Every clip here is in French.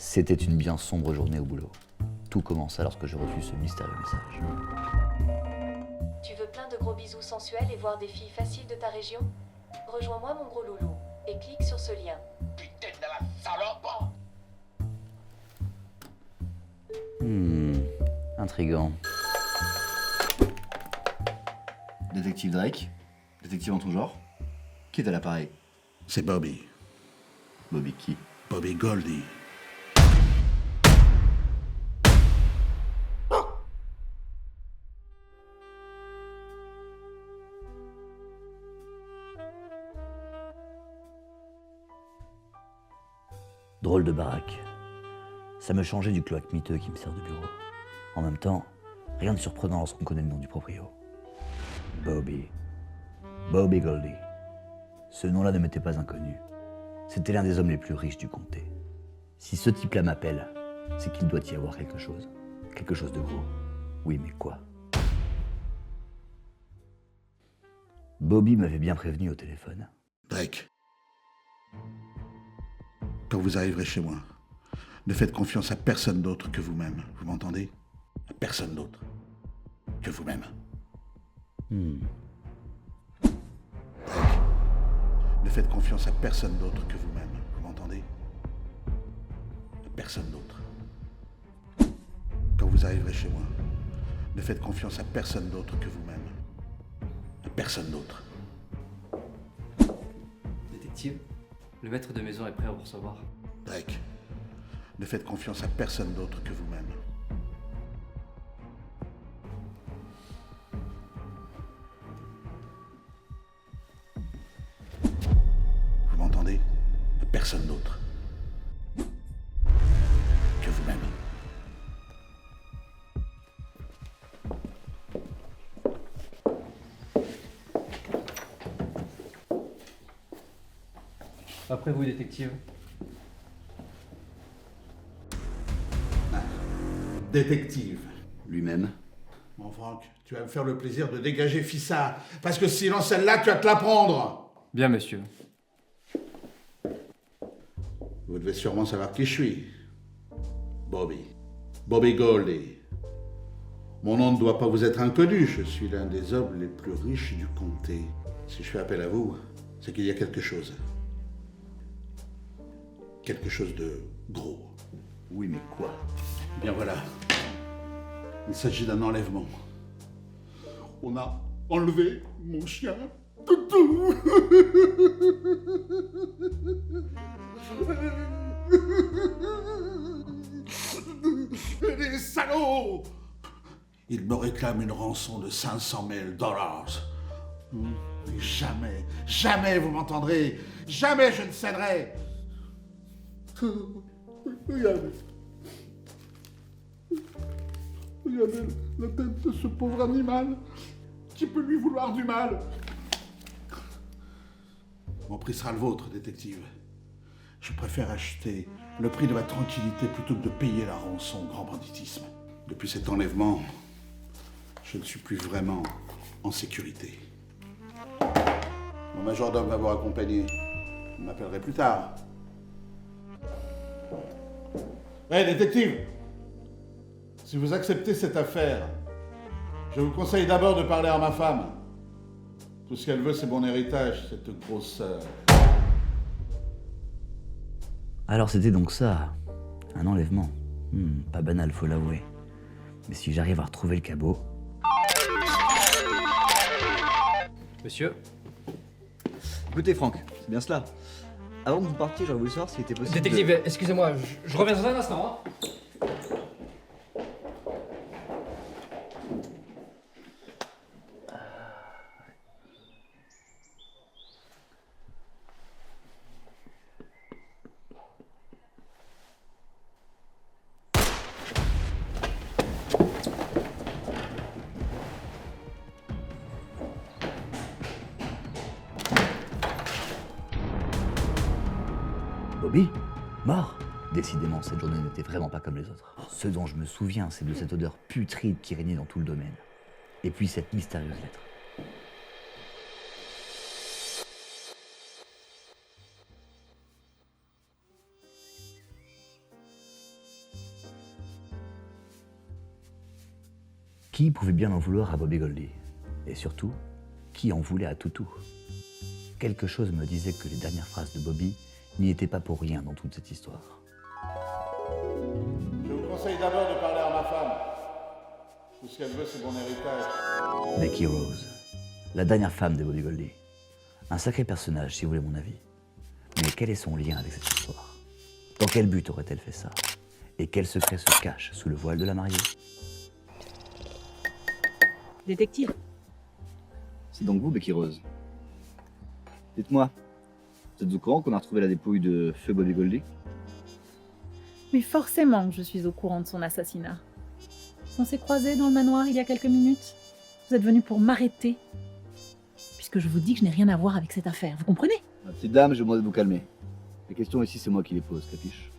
C'était une bien sombre journée au boulot. Tout commença lorsque je reçus ce mystérieux message. Tu veux plein de gros bisous sensuels et voir des filles faciles de ta région? Rejoins-moi mon gros loulou et clique sur ce lien. Putain de la salope! Intriguant. Détective Drake? Détective en tout genre? Qui est à l'appareil? C'est Bobby. Bobby qui? Bobby Goldie. Drôle de baraque. Ça me changeait du cloaque miteux qui me sert de bureau. En même temps, rien de surprenant lorsqu'on connaît le nom du proprio. Bobby. Bobby Goldie. Ce nom-là ne m'était pas inconnu. C'était l'un des hommes les plus riches du comté. Si ce type-là m'appelle, c'est qu'il doit y avoir quelque chose. Quelque chose de gros. Oui, mais quoi? Bobby m'avait bien prévenu au téléphone. Drake. Quand vous arriverez chez moi, ne faites confiance à personne d'autre que vous-même. Vous m'entendez? À personne d'autre que vous-même. Drake. Ne faites confiance à personne d'autre que vous-même. Vous m'entendez? À personne d'autre. Quand vous arriverez chez moi, ne faites confiance à personne d'autre que vous-même. À personne d'autre. Détective, le maître de maison est prêt à vous recevoir. Drake, ne faites confiance à personne d'autre que vous-même. Vous m'entendez? À personne d'autre que vous-même. Après vous, détective. Détective. Lui-même. Mon Franck, tu vas me faire le plaisir de dégager Fissa, parce que sinon celle-là, tu vas te la prendre. Bien, monsieur. Vous devez sûrement savoir qui je suis. Bobby. Bobby Goldie. Mon nom ne doit pas vous être inconnu. Je suis l'un des hommes les plus riches du comté. Si je fais appel à vous, c'est qu'il y a quelque chose. Quelque chose de gros. Oui, mais quoi? Bien voilà. Il s'agit d'un enlèvement. On a enlevé mon chien. Toutou. Les salauds! Ils me réclament une rançon de $500 000. Mais jamais, jamais vous m'entendrez. Jamais je ne céderai. Regardez. Regardez la tête de ce pauvre animal. Qui peut lui vouloir du mal? Mon prix sera le vôtre, détective. Je préfère acheter le prix de ma tranquillité plutôt que de payer la rançon au grand banditisme. Depuis cet enlèvement, je ne suis plus vraiment en sécurité. Mon majordome va vous raccompagner. Vous m'appellerez plus tard. Hé, détective! Si vous acceptez cette affaire, je vous conseille d'abord de parler à ma femme. Tout ce qu'elle veut, c'est mon héritage, cette grosse sœur. Alors c'était donc ça, un enlèvement. Pas banal, faut l'avouer. Mais si j'arrive à retrouver le cabot... Monsieur, Écoutez Franck, c'est bien cela. Avant que vous partiez, j'aurais voulu savoir s'il était possible. détective, excusez-moi, je reviens dans un instant. Hein. Bobby? Mort? Décidément, cette journée n'était vraiment pas comme les autres. Ce dont je me souviens, c'est de cette odeur putride qui régnait dans tout le domaine. Et puis cette mystérieuse lettre. Qui pouvait bien en vouloir à Bobby Goldie? Et surtout, qui en voulait à Toutou? Quelque chose me disait que les dernières phrases de Bobby n'y étaient pas pour rien dans toute cette histoire. Je vous conseille d'abord de parler à ma femme. Tout ce qu'elle veut, c'est mon héritage. Becky Rose, la dernière femme de Bobby Goldie. Un sacré personnage, si vous voulez mon avis. Mais quel est son lien avec cette histoire? Dans quel but aurait-elle fait ça? Et quel secret se cache sous le voile de la mariée? Détective, C'est donc vous, Becky Rose. Dites-moi, vous êtes au courant qu'on a retrouvé la dépouille de feu Bobby Goldie? mais forcément je suis au courant de son assassinat. On s'est croisés dans le manoir il y a quelques minutes. Vous êtes venu pour m'arrêter, puisque je vous dis que je n'ai rien à voir avec cette affaire, vous comprenez? Ma petite dame, je vous demande de vous calmer. Les questions ici, c'est moi qui les pose, capiche?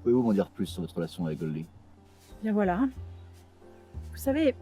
Pouvez-vous m'en dire plus sur votre relation avec Goldie? Bien voilà. Vous savez,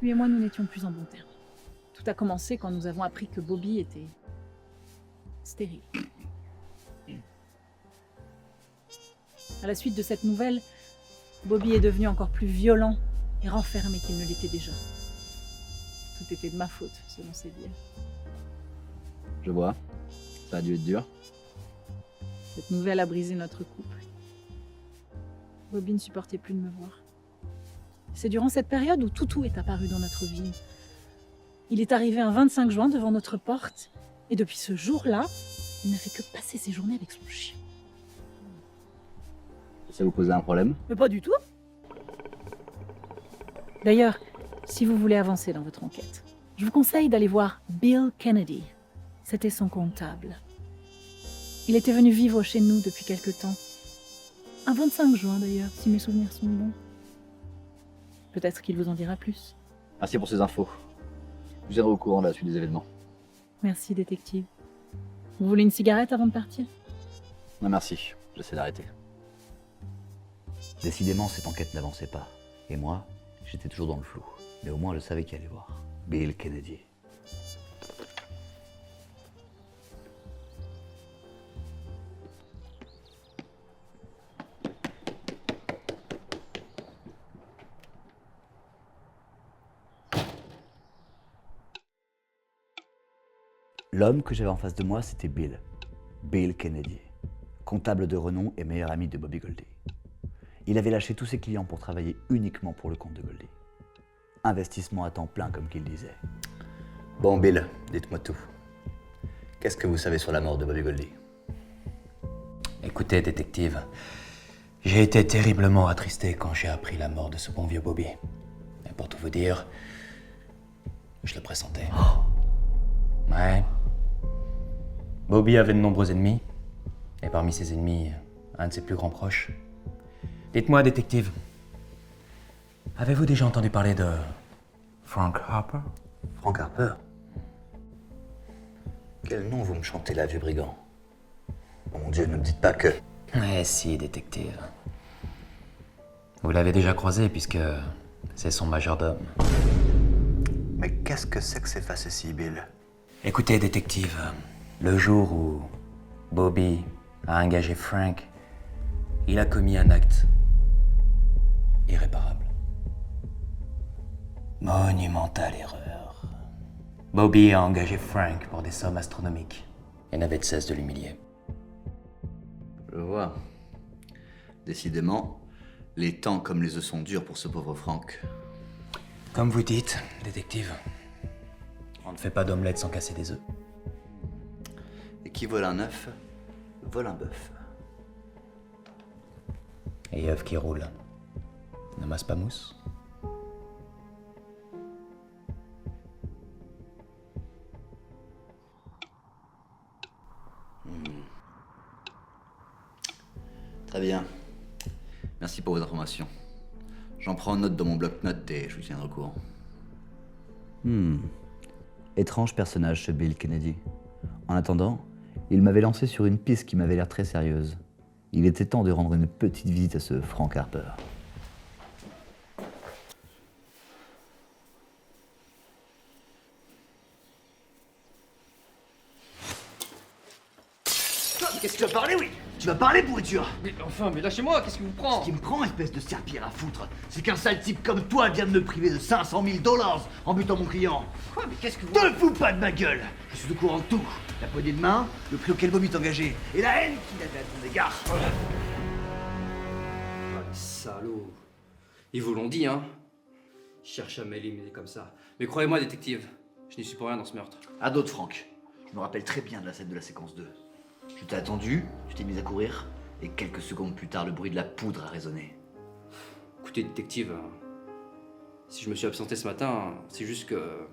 lui et moi, nous n'étions plus en bons termes. Tout a commencé quand nous avons appris que Bobby était stérile. À la suite de cette nouvelle, Bobby est devenu encore plus violent et renfermé qu'il ne l'était déjà. Tout était de ma faute, selon ses dires. Je vois. Ça a dû être dur. Cette nouvelle a brisé notre couple. Bobby ne supportait plus de me voir. C'est durant cette période où Toutou est apparu dans notre vie. Il est arrivé un 25 juin devant notre porte, et depuis ce jour-là, il n'a fait que passer ses journées avec son chien. Ça vous posait un problème? Mais pas du tout. D'ailleurs, si vous voulez avancer dans votre enquête, je vous conseille d'aller voir Bill Kennedy. C'était son comptable. Il était venu vivre chez nous depuis quelque temps. Un 25 juin d'ailleurs, si mes souvenirs sont bons. Peut-être qu'il vous en dira plus. Merci pour ces infos. Je vous tiendrai au courant de la suite des événements. Merci, détective. Vous voulez une cigarette avant de partir? Non, merci. J'essaie d'arrêter. Décidément, cette enquête n'avançait pas. Et moi, j'étais toujours dans le flou. Mais au moins, je savais qui allait voir. Bill Kennedy. L'homme que j'avais en face de moi, c'était Bill. Bill Kennedy. Comptable de renom et meilleur ami de Bobby Goldie. Il avait lâché tous ses clients pour travailler uniquement pour le compte de Goldie. Investissement à temps plein, comme qu'il disait. Bon, Bill, dites-moi tout. Qu'est-ce que vous savez sur la mort de Bobby Goldie? Écoutez, détective, j'ai été terriblement attristé quand j'ai appris la mort de ce bon vieux Bobby. Et pour tout vous dire, je le pressentais. Ouais. Bobby avait de nombreux ennemis, et parmi ses ennemis, un de ses plus grands proches. Dites-moi, détective, avez-vous déjà entendu parler de Frank Harper? Frank Harper? Quel nom vous me chantez là, vieux brigand? Oh mon Dieu, ne me dites pas que... Eh si, détective. Vous l'avez déjà croisé puisque c'est son majordome. Mais qu'est-ce que c'est que ces facéties, Bill? Écoutez, détective, le jour où Bobby a engagé Frank, il a commis un acte irréparable. Monumentale erreur. Bobby a engagé Frank pour des sommes astronomiques et n'avait de cesse de l'humilier. Je vois. Décidément, les temps comme les œufs sont durs pour ce pauvre Frank. Comme vous dites, détective, on ne fait pas d'omelette sans casser des œufs. Et qui vole un œuf, vole un bœuf. Et œuf qui roule ne masse pas mousse. Très bien. Merci pour vos informations. J'en prends note dans mon bloc-notes et je vous tiendrai au courant. Étrange personnage, ce Bill Kennedy. En attendant, il m'avait lancé sur une piste qui m'avait l'air très sérieuse. Il était temps de rendre une petite visite à ce Frank Harper. Qu'est-ce Tu vas parler, oui. Tu vas parler, pourriture. mais lâchez-moi, qu'est-ce qui vous prend? Ce qui me prend, espèce de serpillère à foutre, c'est qu'un sale type comme toi vient de me priver de 500 000 $ en butant mon client. Quoi? Mais qu'est-ce que vous... Te fous pas de ma gueule. Je suis au courant de tout. La poignée de main, le prix auquel Bobby est engagé, et la haine qu'il avait à ton égard. Ah, les salauds. Ils vous l'ont dit, hein? Ils cherchent à m'éliminer comme ça. Mais croyez-moi, détective, je n'y suis pour rien dans ce meurtre. À d'autres, Franck. Je me rappelle très bien de la scène de la séquence 2. Je t'ai attendu, tu t'es mis à courir, et quelques secondes plus tard, le bruit de la poudre a résonné. Écoutez, détective, si je me suis absenté ce matin, c'est juste que...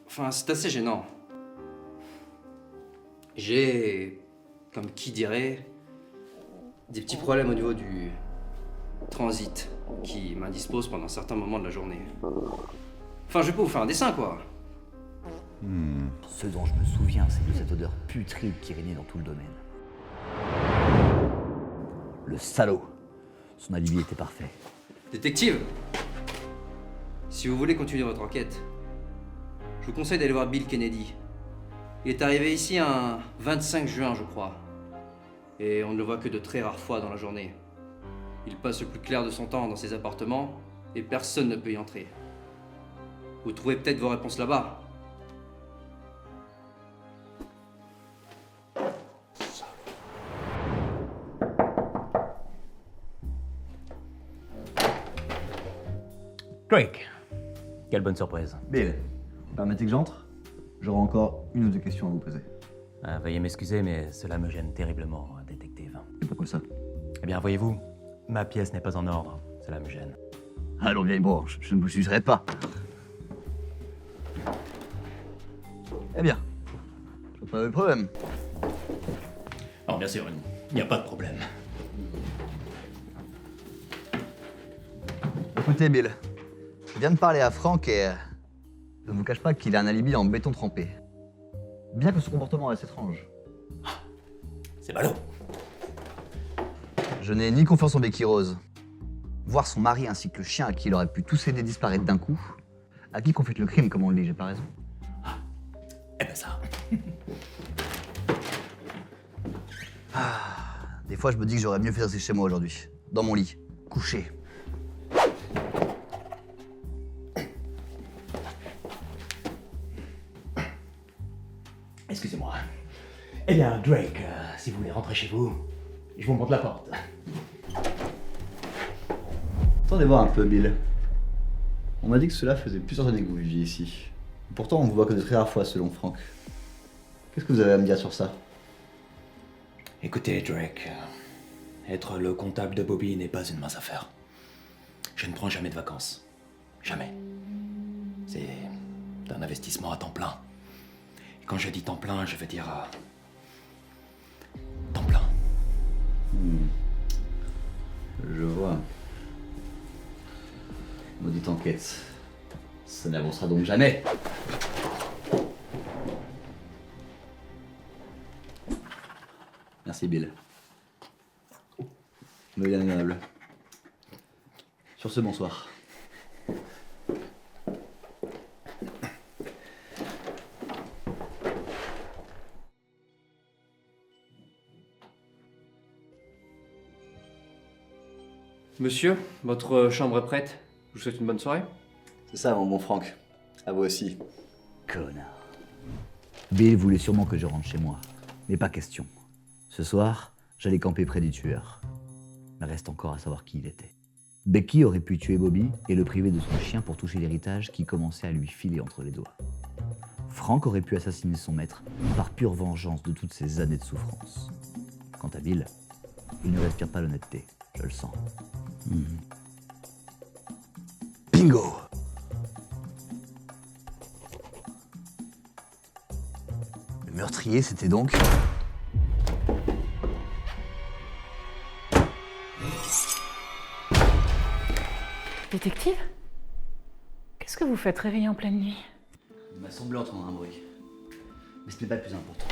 Enfin, c'est assez gênant. J'ai, comme qui dirait, des petits problèmes au niveau du transit qui m'indisposent pendant certains moments de la journée. Enfin, je vais pas vous faire un dessin, quoi. Ce dont je me souviens, c'est de cette odeur putride qui régnait dans tout le domaine. Le salaud. Son alibi était parfait. Détective, si vous voulez continuer votre enquête, je vous conseille d'aller voir Bill Kennedy. Il est arrivé ici un 25 juin, je crois. Et on ne le voit que de très rares fois dans la journée. Il passe le plus clair de son temps dans ses appartements et personne ne peut y entrer. Vous trouvez peut-être vos réponses là-bas. Drake, quelle bonne surprise. Bill, vous permettez que j'entre? J'aurai encore une ou deux questions à vous poser. Veuillez m'excuser, mais cela me gêne terriblement, détective. Et pourquoi ça? Eh bien, voyez-vous, ma pièce n'est pas en ordre. Cela me gêne. Allons, vieille branche, je ne vous sucerai pas. Eh bien, je vois pas de problème. Oh, bien sûr, il n'y a pas de problème. Écoutez, Bill, je viens de parler à Franck et je ne vous cache pas qu'il a un alibi en béton trempé. Bien que son comportement reste étrange. C'est ballot. Je n'ai ni confiance en Becky Rose. Voir son mari ainsi que le chien à qui il aurait pu tous aider disparaître d'un coup. À qui confie le crime, comme on le dit, j'ai pas raison. Eh ben ça. Des fois, je me dis que j'aurais mieux fait de rester chez moi aujourd'hui. Dans mon lit, couché. Excusez-moi. Eh bien, Drake, si vous voulez rentrer chez vous, je vous montre la porte. Attendez voir un peu, Bill. On m'a dit que cela faisait plusieurs années que vous viviez ici. Pourtant, on vous voit que de très rares fois, selon Franck. Qu'est-ce que vous avez à me dire sur ça? Écoutez, Drake, être le comptable de Bobby n'est pas une mince affaire. Je ne prends jamais de vacances. Jamais. C'est un investissement à temps plein. Et quand je dis temps plein, je veux dire... temps plein. Je vois. Maudite enquête. Ça n'avancera donc jamais. Merci, Bill. Mais bien agréable. Sur ce, bonsoir. Monsieur, votre chambre est prête. Je vous souhaite une bonne soirée. C'est ça, mon bon Franck. À vous aussi. Connard. Bill voulait sûrement que je rentre chez moi. Mais pas question. Ce soir, j'allais camper près du tueur. Mais reste encore à savoir qui il était. Becky aurait pu tuer Bobby et le priver de son chien pour toucher l'héritage qui commençait à lui filer entre les doigts. Frank aurait pu assassiner son maître par pure vengeance de toutes ces années de souffrance. Quant à Bill, il ne respire pas l'honnêteté, je le sens. Bingo! Le meurtrier, c'était donc... Détective? Qu'est-ce que vous faites réveillé en pleine nuit? Il m'a semblé entendre un bruit. Mais ce n'est pas le plus important.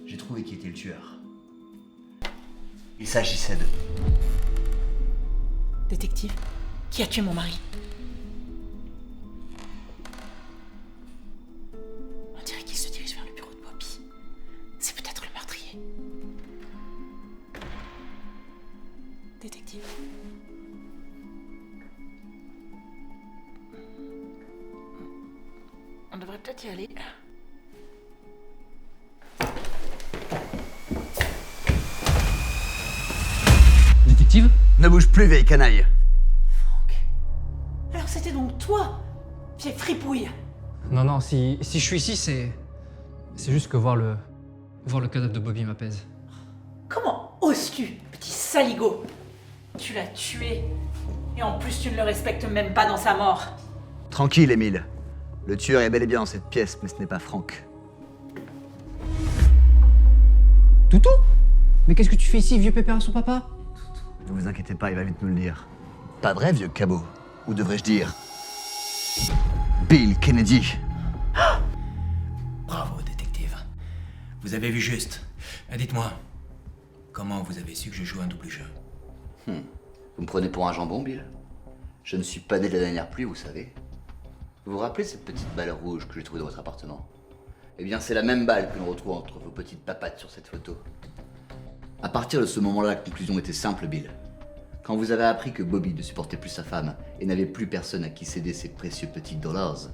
J'ai trouvé qui était le tueur. Il s'agissait de... Détective, qui a tué mon mari? On dirait qu'il se dirige vers le bureau de Bobby. C'est peut-être le meurtrier. va peut-être y aller. Détective? Ne bouge plus, vieille canaille. Alors c'était donc toi, vieille fripouille. Non, si je suis ici, c'est juste que voir le cadavre de Bobby m'apaise. Comment oses-tu, petit saligo? Tu l'as tué. Et en plus, tu ne le respectes même pas dans sa mort. Tranquille, Émile. Le tueur est bel et bien dans cette pièce, mais ce n'est pas Franck. Toutou? Mais qu'est-ce que tu fais ici, vieux pépère à son papa? Ne vous inquiétez pas, il va vite nous le dire. Pas vrai, vieux cabot? Ou devrais-je dire... Bill Kennedy. Bravo, détective. Vous avez vu juste. Dites-moi, comment vous avez su que je joue un double jeu? Vous me prenez pour un jambon, Bill? Je ne suis pas né de la dernière pluie, vous savez. Vous vous rappelez cette petite balle rouge que j'ai trouvée dans votre appartement? Eh bien, c'est la même balle que l'on retrouve entre vos petites papates sur cette photo. À partir de ce moment-là, la conclusion était simple, Bill. Quand vous avez appris que Bobby ne supportait plus sa femme et n'avait plus personne à qui céder ses précieux petits dollars,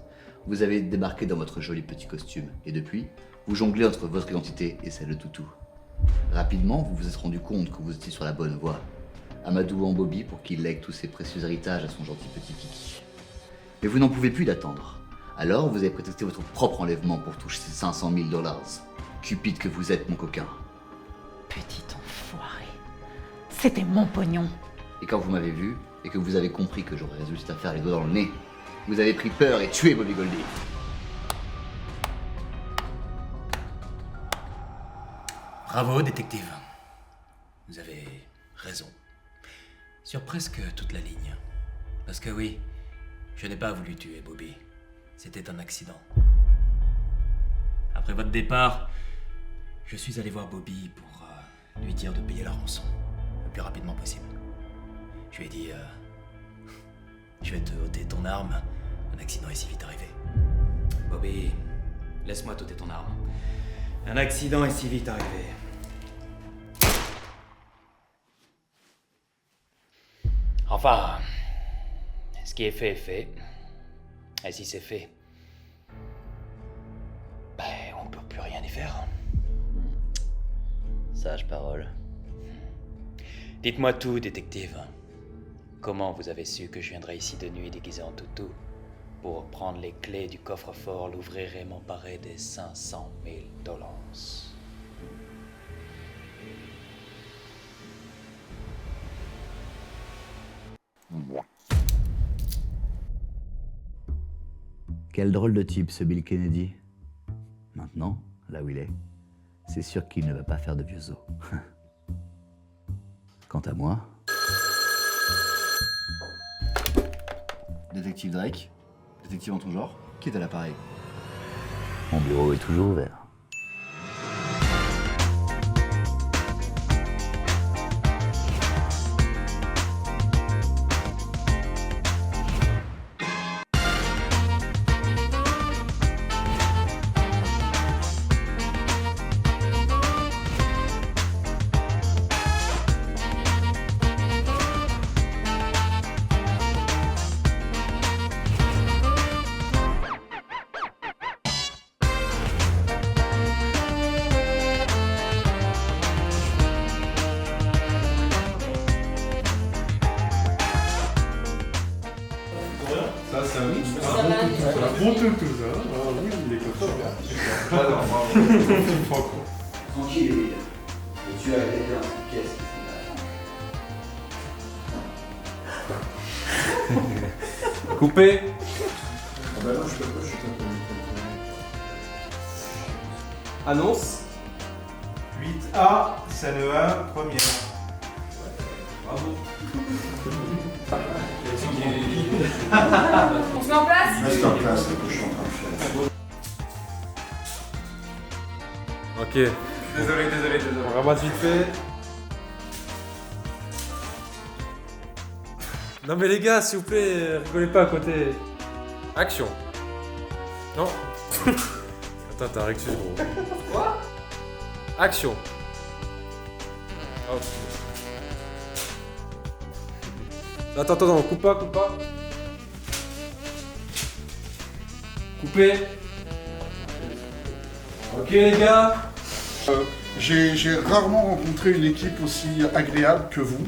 vous avez débarqué dans votre joli petit costume. Et depuis, vous jonglez entre votre identité et celle de Toutou. Rapidement, vous vous êtes rendu compte que vous étiez sur la bonne voie, amadouant Bobby pour qu'il lègue tous ses précieux héritages à son gentil petit Kiki. Mais vous n'en pouvez plus d'attendre. Alors, vous avez prétexté votre propre enlèvement pour toucher ces 500 000 dollars. Cupide que vous êtes, mon coquin. Petit enfoiré. C'était mon pognon. Et quand vous m'avez vu, et que vous avez compris que j'aurais résolu cette affaire les doigts dans le nez, vous avez pris peur et tué Bobby Goldie. Bravo, détective. Vous avez raison. Sur presque toute la ligne. Parce que oui, je n'ai pas voulu tuer Bobby. C'était un accident. Après votre départ, je suis allé voir Bobby pour lui dire de payer la rançon le plus rapidement possible. Je lui ai dit, je vais te ôter ton arme, un accident est si vite arrivé. Bobby, laisse-moi t'ôter ton arme. Un accident est si vite arrivé. Enfin, ce qui est fait est fait. Et si c'est fait, ben, on peut plus rien y faire. Sage parole. Dites-moi tout, détective. Comment vous avez su que je viendrais ici de nuit déguisé en toutou pour prendre les clés du coffre-fort, l'ouvrir et m'emparer des 500 000 dollars? Quel drôle de type, ce Bill Kennedy. Maintenant, là où il est, c'est sûr qu'il ne va pas faire de vieux os. Quant à moi... Détective Drake? Détective en tout genre? Qui est à l'appareil? Mon bureau est toujours ouvert. Tranquille, Emile. Le tueur est dans cette pièce qui fait mal. Coupé. Annonce. 8A, scène 1, première. Bravo. On se met en place? Reste en place, c'est ce que je suis en train de faire. Ok. Désolé. On ramasse vite fait. Non mais les gars, s'il vous plaît, rigolez pas à côté. Action. Non. Attends, t'as un rectus gros. Quoi? Action. Oh. Attends, coupe pas. Coupé. Ok les gars. J'ai rarement rencontré une équipe aussi agréable que vous.